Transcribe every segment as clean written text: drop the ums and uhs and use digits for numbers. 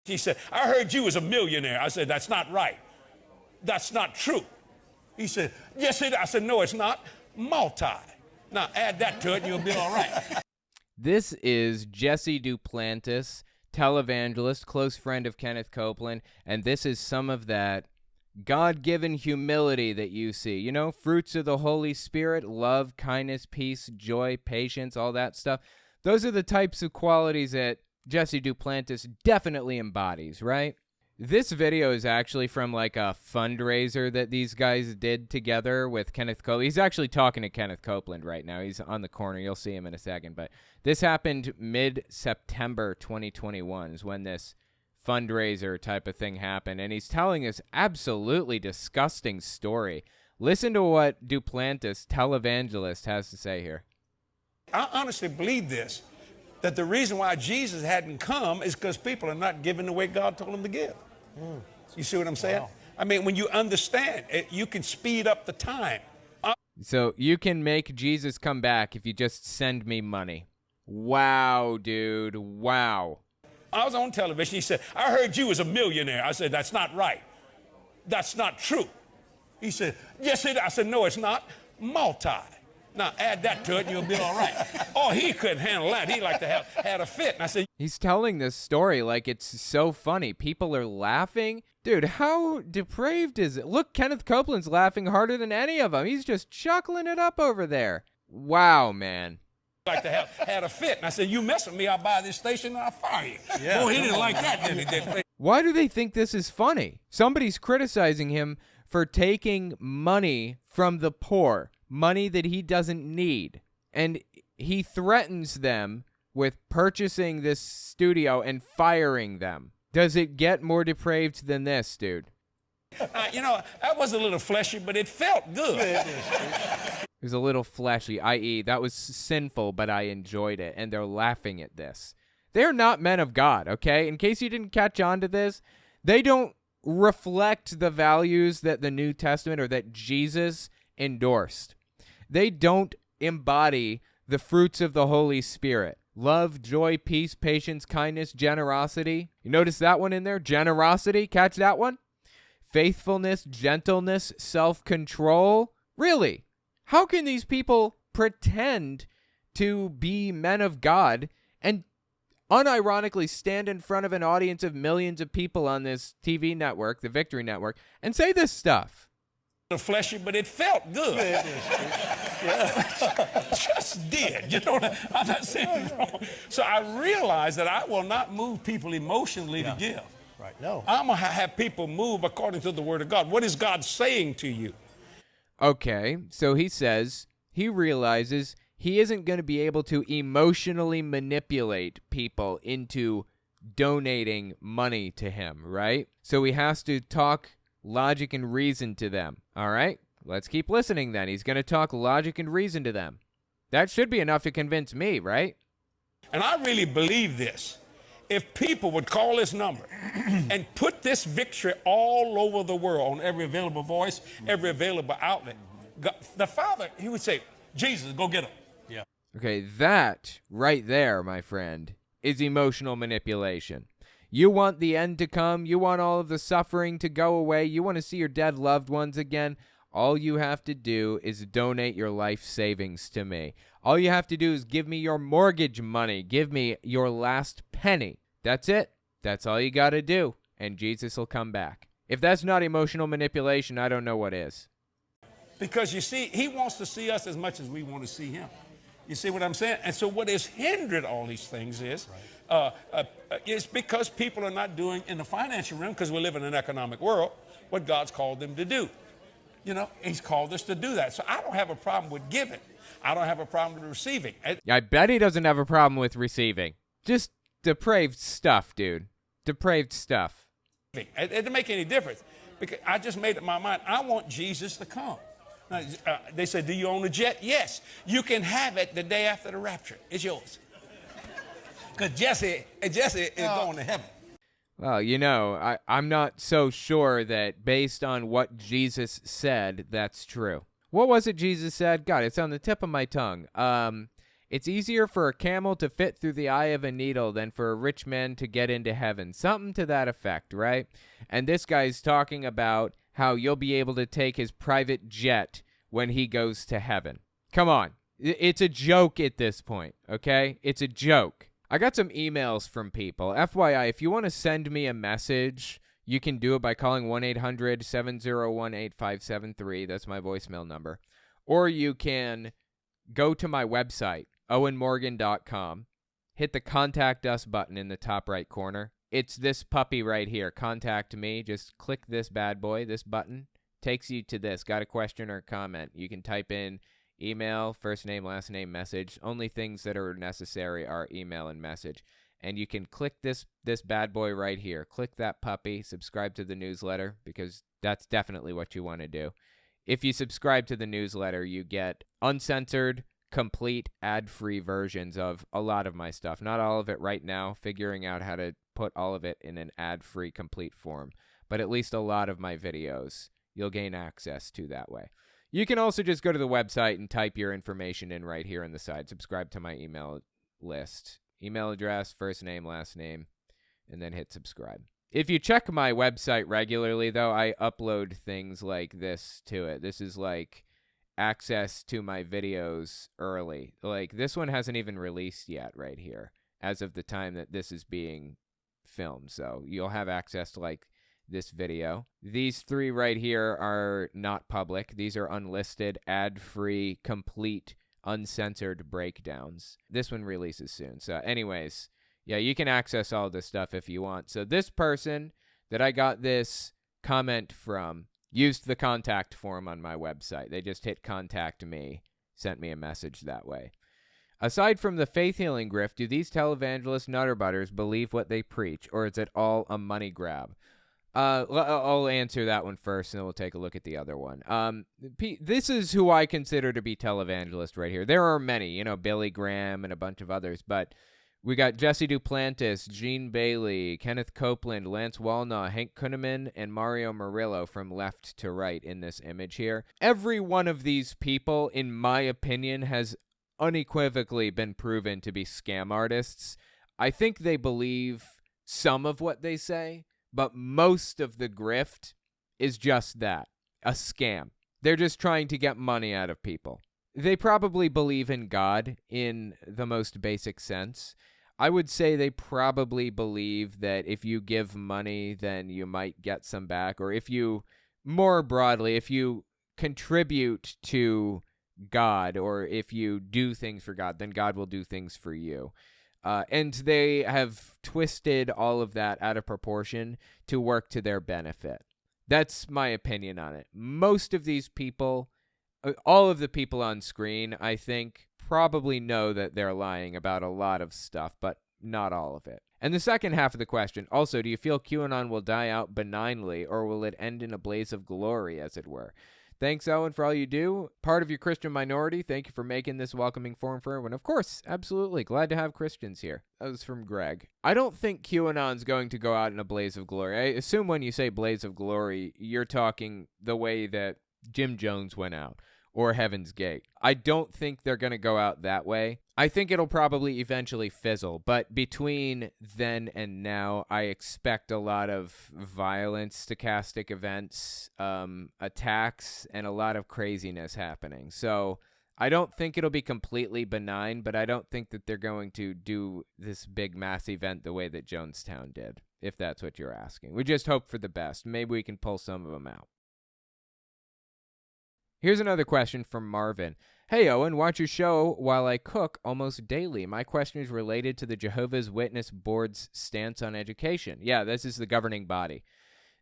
He said, I heard you was a millionaire. I said, that's not right. That's not true. He said, yes, it is. I said, no, it's not. Multi. Now, add that to it and you'll be all right. This is Jesse Duplantis, televangelist, close friend of Kenneth Copeland, and this is some of that God-given humility that you see. You know, fruits of the Holy Spirit, love, kindness, peace, joy, patience, all that stuff. Those are the types of qualities that Jesse Duplantis definitely embodies, right? This video is actually from like a fundraiser that these guys did together with Kenneth Copeland. He's actually talking to Kenneth Copeland right now. He's on the corner. You'll see him in a second. But this happened mid-September 2021 is when this fundraiser type of thing happened. And he's telling this absolutely disgusting story. Listen to what Duplantis, televangelist, has to say here. I honestly believe this, that the reason why Jesus hadn't come is because people are not giving the way God told them to give. You see what I'm saying? Wow. I mean, when you understand it, you can speed up the time. So you can make Jesus come back if you just send me money. Wow, dude. Wow. I was on television. He said, I heard you was a millionaire. I said, that's not right. That's not true. He said, yes, it is. I said, no, it's not. Multi. Now, add that to it and you'll be all right. Oh, he couldn't handle that. He like to have had a fit. And I said, he's telling this story like it's so funny. People are laughing. Dude, how depraved is it? Look, Kenneth Copeland's laughing harder than any of them. He's just chuckling it up over there. Wow, man. Like to have had a fit. And I said, you mess with me, I'll buy this station and I'll fire you. Yeah. Oh, he didn't like that, did he? Why do they think this is funny? Somebody's criticizing him for taking money from the poor. Money that he doesn't need. And he threatens them with purchasing this studio and firing them. Does it get more depraved than this, dude? You know, that was a little fleshy, but it felt good. It was a little fleshy, i.e., that was sinful, but I enjoyed it. And they're laughing at this. They're not men of God, okay? In case you didn't catch on to this, they don't reflect the values that the New Testament or that Jesus endorsed. They don't embody the fruits of the Holy Spirit. Love, joy, peace, patience, kindness, generosity. You notice that one in there? Generosity. Catch that one? Faithfulness, gentleness, self-control. Really? How can these people pretend to be men of God and unironically stand in front of an audience of millions of people on this TV network, the Victory Network, and say this stuff? Fleshy, but it felt good. Just did. You know, I'm not saying it's wrong. So I realized that I will not move people emotionally to give. Right. No. I'm going to have people move according to the Word of God. What is God saying to you? Okay, so he says he realizes he isn't going to be able to emotionally manipulate people into donating money to him, right? So he has to talk logic and reason to them. All right, let's keep listening then. He's going to talk logic and reason to them. That should be enough to convince me, right? And I really believe this. If people would call this number and put this victory all over the world on every available voice, every available outlet, God, the Father, he would say, Jesus, go get him. Yeah. Okay, that right there, my friend, is emotional manipulation. You want the end to come. You want all of the suffering to go away. You want to see your dead loved ones again. All you have to do is donate your life savings to me. All you have to do is give me your mortgage money. Give me your last penny. That's it. That's all you got to do. And Jesus will come back. If that's not emotional manipulation, I don't know what is. Because you see, he wants to see us as much as we want to see him. You see what I'm saying? And so what has hindered all these things is, it's because people are not doing in the financial realm, because we live in an economic world, what God's called them to do. You know, he's called us to do that. So I don't have a problem with giving. I don't have a problem with receiving. I bet he doesn't have a problem with receiving. Just depraved stuff, dude. Depraved stuff. It doesn't make any difference. Because I just made up my mind. I want Jesus to come. They said, do you own a jet? Yes. You can have it the day after the rapture. It's yours. Because Jesse is going to heaven. Well, you know, I'm not so sure that based on what Jesus said, that's true. What was it Jesus said? God, it's on the tip of my tongue. It's easier for a camel to fit through the eye of a needle than for a rich man to get into heaven. Something to that effect, right? And this guy's talking about how you'll be able to take his private jet when he goes to heaven. Come on. It's a joke at this point, okay? It's a joke. I got some emails from people. FYI, if you want to send me a message, you can do it by calling 1-800-701-8573. That's my voicemail number. Or you can go to my website, owenmorgan.com, hit the Contact Us button in the top right corner. It's this puppy right here, Contact Me. Just click this bad boy, this button. Takes you to this. Got a question or a comment? You can type in email, first name, last name, message. Only things that are necessary are email and message. And you can click this bad boy right here. Click that puppy, subscribe to the newsletter, because that's definitely what you want to do. If you subscribe to the newsletter, you get uncensored, complete, ad-free versions of a lot of my stuff. Not all of it right now, figuring out how to put all of it in an ad-free, complete form. But at least a lot of my videos you'll gain access to that way. You can also just go to the website and type your information in right here on the side. Subscribe to my email list. Email address, first name, last name, and then hit subscribe. If you check my website regularly, though, I upload things like this to it. This is like access to my videos early. Like this one hasn't even released yet right here as of the time that this is being filmed. So you'll have access to like this video. These three right here are not public. These are unlisted, ad-free, complete, uncensored breakdowns. This one releases soon. So anyways, yeah, you can access all this stuff if you want. So this person that I got this comment from used the contact form on my website. They just hit contact me, sent me a message that way. Aside from the faith healing grift, do these televangelists nutterbutters believe what they preach, or is it all a money grab? I'll answer that one first, and then we'll take a look at the other one. This is who I consider to be televangelist right here. There are many, Billy Graham and a bunch of others, but we got Jesse Duplantis, Gene Bailey, Kenneth Copeland, Lance Wallnaw, Hank Kunneman, and Mario Murillo from left to right in this image here. Every one of these people, in my opinion, has unequivocally been proven to be scam artists. I think they believe some of what they say, but most of the grift is just that, a scam. They're just trying to get money out of people. They probably believe in God in the most basic sense. I would say they probably believe that if you give money, then you might get some back. Or if you, more broadly, if you contribute to God, or if you do things for God, then God will do things for you. And they have twisted all of that out of proportion to work to their benefit. That's my opinion on it. Most of these people, all of the people on screen, I think, probably know that they're lying about a lot of stuff, but not all of it. And the second half of the question, also, do you feel QAnon will die out benignly, or will it end in a blaze of glory, as it were? Thanks, Owen, for all you do. Part of your Christian minority, thank you for making this welcoming forum for everyone. Of course, absolutely. Glad to have Christians here. That was from Greg. I don't think QAnon's going to go out in a blaze of glory. I assume when you say blaze of glory, you're talking the way that Jim Jones went out, or Heaven's Gate. I don't think they're going to go out that way. I think it'll probably eventually fizzle, but between then and now, I expect a lot of violent, stochastic events, attacks, and a lot of craziness happening. So I don't think it'll be completely benign, but I don't think that they're going to do this big mass event the way that Jonestown did, if that's what you're asking. We just hope for the best. Maybe we can pull some of them out. Here's another question from Marvin. Hey, Owen, watch your show while I cook almost daily. My question is related to the Jehovah's Witness Board's stance on education. Yeah, this is the governing body.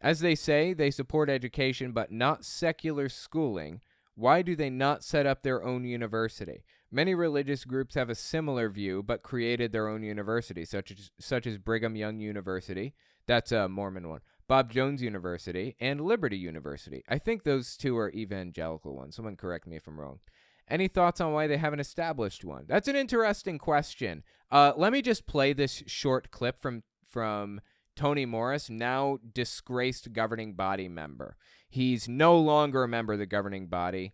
As they say, they support education but not secular schooling. Why do they not set up their own university? Many religious groups have a similar view but created their own university, such as Brigham Young University. That's a Mormon one. Bob Jones University, and Liberty University. I think those two are evangelical ones. Someone correct me if I'm wrong. Any thoughts on why they haven't established one? That's an interesting question. Let me just play this short clip from Tony Morris, now disgraced governing body member. He's no longer a member of the governing body.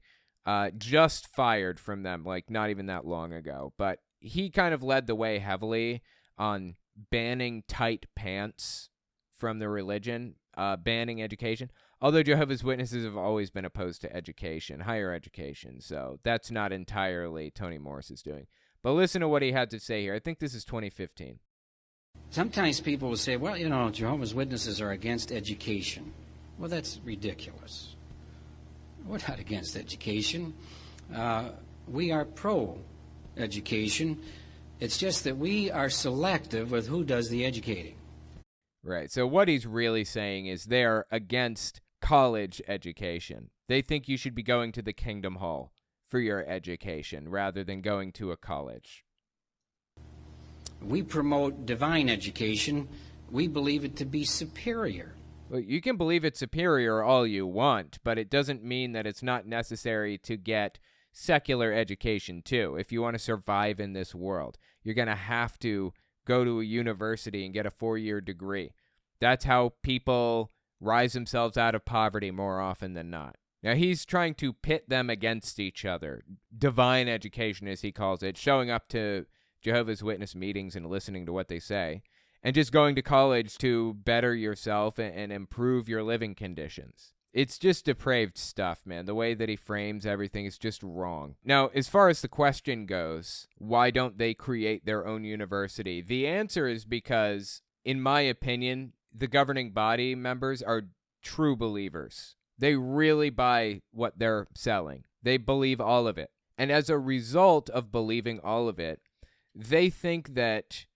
just fired from them, like not even that long ago. But he kind of led the way heavily on banning tight pants from the religion, banning education. Although Jehovah's Witnesses have always been opposed to education, higher education. So that's not entirely Tony Morris's doing. But listen to what he had to say here. I think this is 2015. Sometimes people will say, well, Jehovah's Witnesses are against education. Well, that's ridiculous. We're not against education. We are pro-education. It's just that we are selective with who does the educating. Right. So what he's really saying is they're against college education. They think you should be going to the Kingdom Hall for your education rather than going to a college. We promote divine education. We believe it to be superior. Well, you can believe it's superior all you want, but it doesn't mean that it's not necessary to get secular education too. If you want to survive in this world, you're going to have to go to a university and get a 4-year degree. That's how people rise themselves out of poverty more often than not. Now, he's trying to pit them against each other. Divine education, as he calls it, showing up to Jehovah's Witness meetings and listening to what they say, and just going to college to better yourself and improve your living conditions. It's just depraved stuff, man. The way that he frames everything is just wrong. Now, as far as the question goes, why don't they create their own university? The answer is because, in my opinion, the governing body members are true believers. They really buy what they're selling. They believe all of it. And as a result of believing all of it, they think that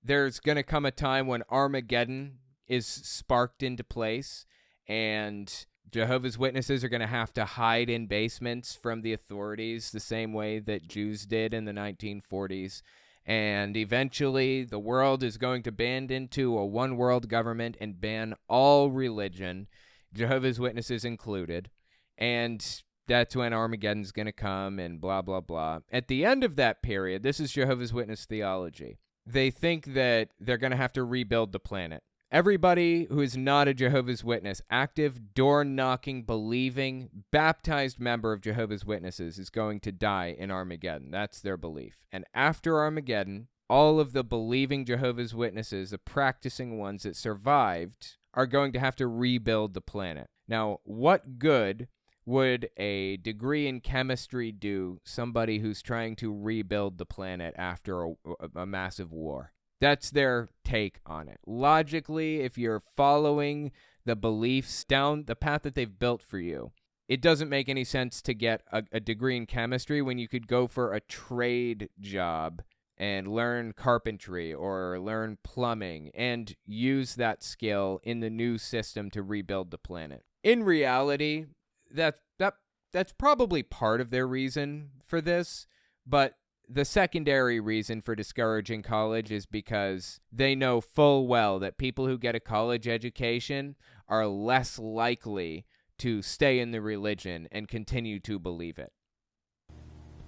there's going to come a time when Armageddon is sparked into place and Jehovah's Witnesses are going to have to hide in basements from the authorities the same way that Jews did in the 1940s. And eventually the world is going to band into a one-world government and ban all religion, Jehovah's Witnesses included. And that's when Armageddon's going to come and blah, blah, blah. At the end of that period, this is Jehovah's Witness theology. They think that they're going to have to rebuild the planet. Everybody who is not a Jehovah's Witness, active, door-knocking, believing, baptized member of Jehovah's Witnesses is going to die in Armageddon. That's their belief. And after Armageddon, all of the believing Jehovah's Witnesses, the practicing ones that survived, are going to have to rebuild the planet. Now, what good would a degree in chemistry do somebody who's trying to rebuild the planet after a massive war? That's their take on it. Logically, if you're following the beliefs down the path that they've built for you, it doesn't make any sense to get a degree in chemistry when you could go for a trade job and learn carpentry or learn plumbing and use that skill in the new system to rebuild the planet. In reality, that's probably part of their reason for this, but the secondary reason for discouraging college is because they know full well that people who get a college education are less likely to stay in the religion and continue to believe it.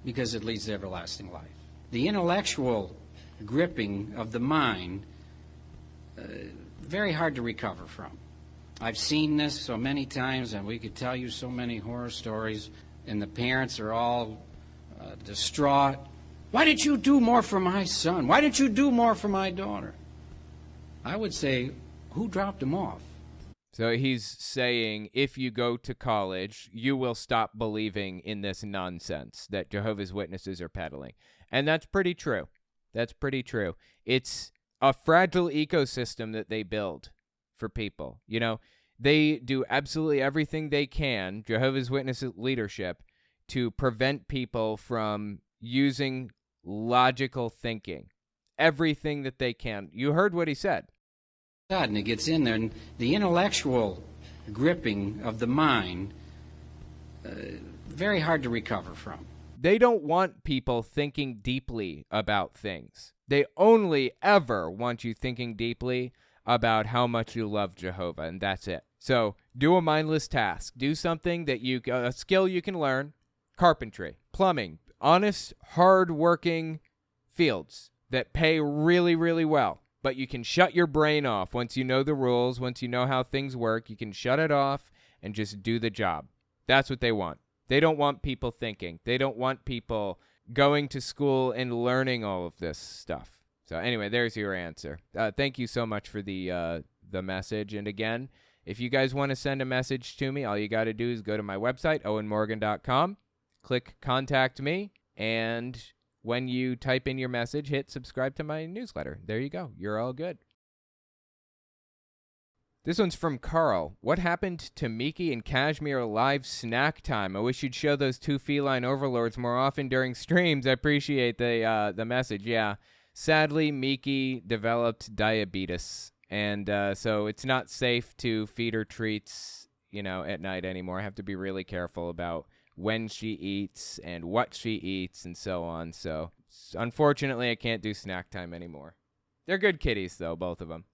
Because it leads to everlasting life. The intellectual gripping of the mind, very hard to recover from. I've seen this so many times, and we could tell you so many horror stories, and the parents are all distraught. Why didn't you do more for my son? Why didn't you do more for my daughter? I would say, who dropped him off? So he's saying if you go to college, you will stop believing in this nonsense that Jehovah's Witnesses are peddling. And that's pretty true. That's pretty true. It's a fragile ecosystem that they build for people. You know, they do absolutely everything they can, Jehovah's Witness leadership, to prevent people from using logical thinking. Everything that they can. You heard what he said. And it gets in there, and the intellectual gripping of the mind, very hard to recover from. They don't want people thinking deeply about things. They only ever want you thinking deeply about how much you love Jehovah, and that's it. So do a mindless task. Do something that a skill you can learn. Carpentry, plumbing, honest, hard-working fields that pay really, really well. But you can shut your brain off once you know the rules, once you know how things work. You can shut it off and just do the job. That's what they want. They don't want people thinking. They don't want people going to school and learning all of this stuff. So anyway, there's your answer. Thank you so much for the message. And again, if you guys want to send a message to me, all you got to do is go to my website, owenmorgan.com, click Contact Me, and when you type in your message, hit subscribe to my newsletter. There you go. You're all good. This one's from Carl. What happened to Miki and Kashmir live snack time? I wish you'd show those two feline overlords more often during streams. I appreciate the message. Yeah. Sadly, Miki developed diabetes, and so it's not safe to feed her treats, at night anymore. I have to be really careful about when she eats and what she eats and so on. So unfortunately, I can't do snack time anymore. They're good kitties, though, both of them.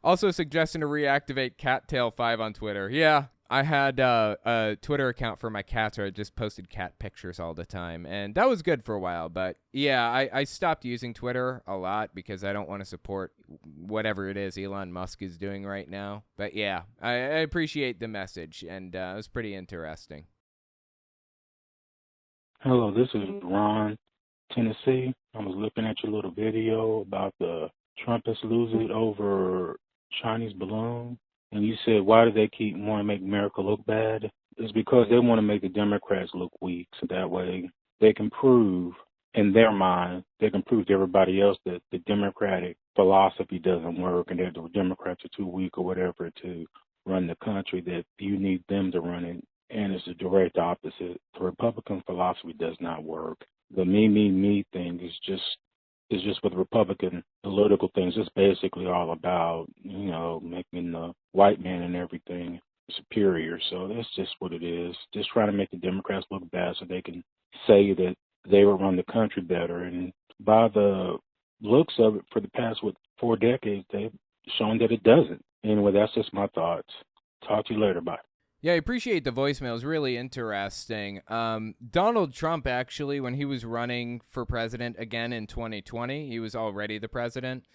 Also suggesting to reactivate Cattail5 on Twitter. Yeah, I had a Twitter account for my cats where I just posted cat pictures all the time, and that was good for a while. But yeah, I stopped using Twitter a lot because I don't want to support whatever it is Elon Musk is doing right now. But yeah, I appreciate the message, and it was pretty interesting. Hello, this is Ron, Tennessee. I was looking at your little video about the Trumpists losing over Chinese balloon, and you said, why do they keep wanting to make America look bad? It's because they want to make the Democrats look weak, so that way they can prove, in their mind, they can prove to everybody else that the Democratic philosophy doesn't work and that the Democrats are too weak or whatever to run the country, that you need them to run it. And it's the direct opposite. The Republican philosophy does not work. The me thing is just with Republican political things. It's basically all about, making the white man and everything superior. So that's just what it is. Just trying to make the Democrats look bad so they can say that they will run the country better. And by the looks of it, for the past, 4 decades, they've shown that it doesn't. Anyway, that's just my thoughts. Talk to you later. Bye. Yeah, I appreciate the voicemail. It was really interesting. Donald Trump, actually, when he was running for president again in 2020, he was already the president.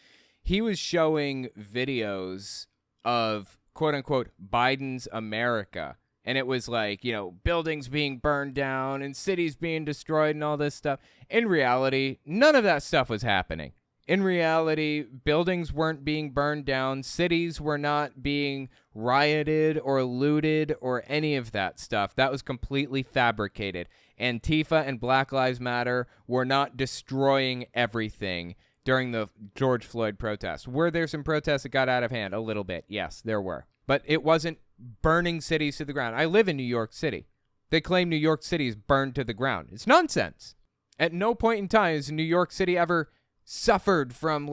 He was showing videos of, quote unquote, Biden's America. And it was like, buildings being burned down and cities being destroyed and all this stuff. In reality, none of that stuff was happening. In reality, buildings weren't being burned down, cities were not being rioted or looted or any of that stuff. That was completely fabricated. Antifa and Black Lives Matter were not destroying everything during the George Floyd protests. Were there some protests that got out of hand? A little bit, yes, there were. But it wasn't burning cities to the ground. I live in New York City. They claim New York City is burned to the ground. It's nonsense. At no point in time has New York City ever suffered from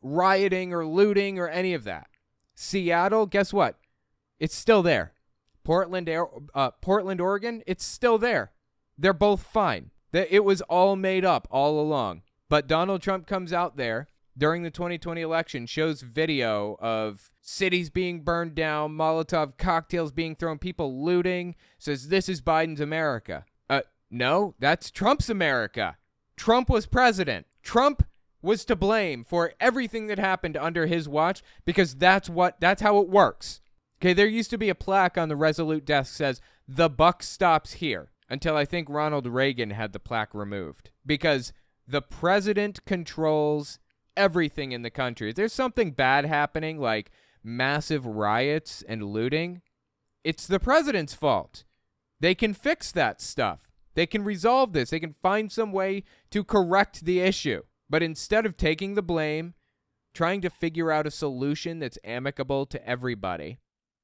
rioting or looting or any of that. Seattle, guess what? It's still there. Portland, Oregon, it's still there. They're both fine. It was all made up all along. But Donald Trump comes out there during the 2020 election, shows video of cities being burned down, Molotov cocktails being thrown, people looting, says this is Biden's America. No, that's Trump's America. Trump was president. Trump was to blame for everything that happened under his watch because that's how it works. Okay, there used to be a plaque on the Resolute desk says, the buck stops here, until I think Ronald Reagan had the plaque removed. Because the president controls everything in the country. If there's something bad happening, like massive riots and looting, it's the president's fault. They can fix that stuff. They can resolve this. They can find some way to correct the issue. But instead of taking the blame, trying to figure out a solution that's amicable to everybody,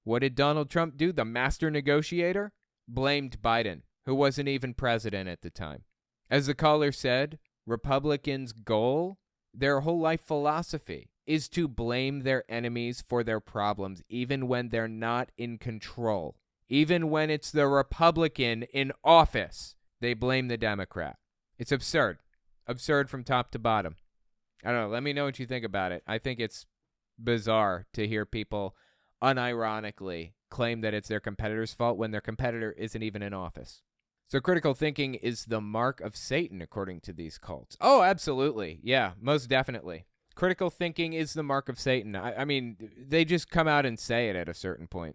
what did Donald Trump do? The master negotiator? Blamed Biden, who wasn't even president at the time. As the caller said, Republicans' goal, their whole life philosophy, is to blame their enemies for their problems, even when they're not in control. Even when it's the Republican in office. They blame the Democrat. It's absurd. Absurd from top to bottom. I don't know. Let me know what you think about it. I think it's bizarre to hear people unironically claim that it's their competitor's fault when their competitor isn't even in office. So critical thinking is the mark of Satan, according to these cults. Oh, absolutely. Yeah, most definitely. Critical thinking is the mark of Satan. I mean, they just come out and say it at a certain point.